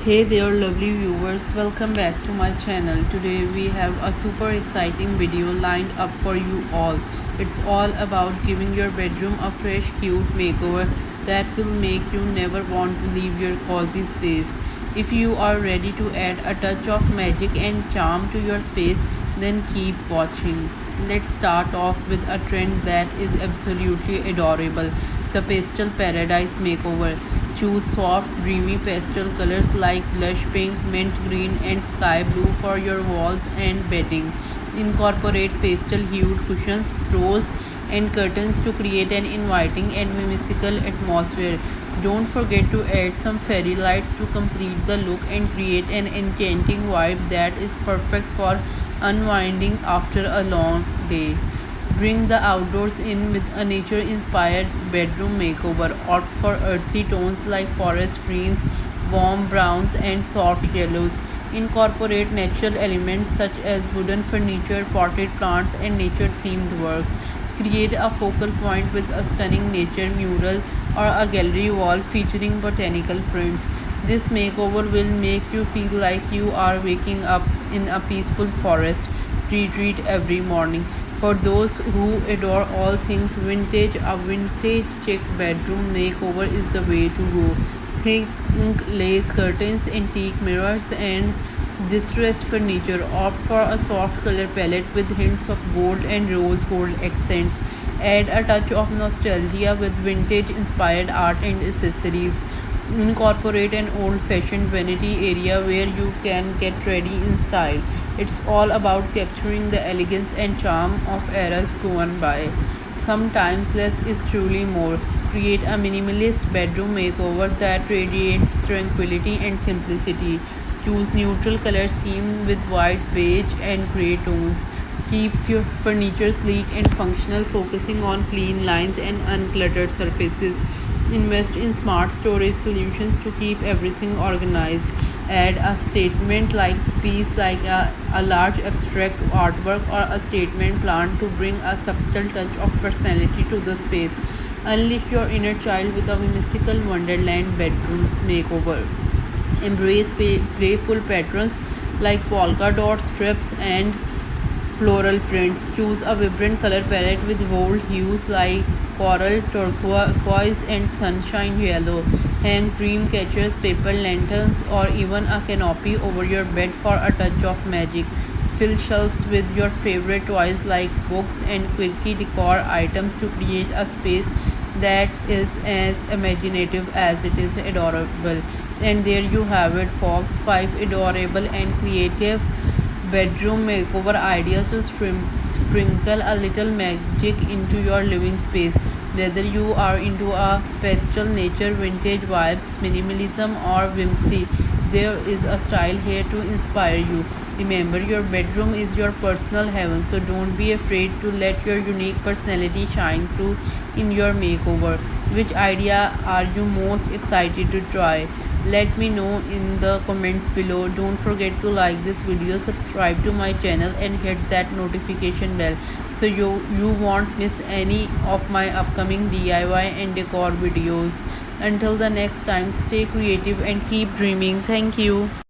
Hey there lovely viewers, welcome back to my channel. Today we have a super exciting video lined up for you all. It's all about giving your bedroom a fresh cute makeover that will make you never want to leave your cozy space. If you are ready to add a touch of magic and charm to your space, then keep watching. Let's start off with a trend that is absolutely adorable, the pastel paradise makeover. Choose soft, dreamy pastel colors like blush pink, mint green, and sky blue for your walls and bedding. Incorporate pastel hued cushions, throws, and curtains to create an inviting and whimsical atmosphere. Don't forget to add some fairy lights to complete the look and create an enchanting vibe that is perfect for unwinding after a long day. Bring the outdoors in with a nature inspired bedroom makeover. Opt for earthy tones like forest greens, warm browns, and soft yellows. Incorporate natural elements such as wooden furniture, potted plants, and nature themed work. Create a focal point with a stunning nature mural or a gallery wall featuring botanical prints. This makeover will make you feel like you are waking up in a peaceful forest retreat every morning. For those who adore all things vintage, a vintage chic bedroom makeover is the way to go. Think lace curtains, antique mirrors, and distressed furniture. Opt for a soft color palette with hints of gold and rose gold accents. Add a touch of nostalgia with vintage inspired art and accessories. Incorporate an old fashioned vanity area where you can get ready in style. It's all about capturing the elegance and charm of eras gone by. Sometimes less is truly more. Create a minimalist bedroom makeover that radiates tranquility and simplicity. Choose neutral color scheme with white, beige, and gray tones. Keep your furniture sleek and functional, focusing on clean lines and uncluttered surfaces. Invest in smart storage solutions to keep everything organized. Add a statement like piece like a large abstract artwork or a statement plant to bring a subtle touch of personality to the space. Unleash your inner child with a whimsical wonderland bedroom makeover. Embrace playful patterns like polka dot strips and floral prints. Choose a vibrant color palette with bold hues like coral, turquoise, and sunshine yellow. Hang dream catchers, paper lanterns, or even a canopy over your bed for a touch of magic. Fill shelves with your favorite toys like books and quirky decor items to create a space that is as imaginative as it is adorable. And there you have it, folks. 5 adorable and creative bedroom makeover ideas to sprinkle a little magic into your living space. Whether you are into a pastel nature, vintage vibes, minimalism, or whimsy, there is a style here to inspire you. Remember, your bedroom is your personal heaven, so don't be afraid to let your unique personality shine through in your makeover. Which idea are you most excited to try? Let me know in the comments below. Don't forget to like this video, subscribe to my channel, and hit that notification bell so you won't miss any of my upcoming DIY and decor videos. Until the next time, stay creative and keep dreaming. Thank you.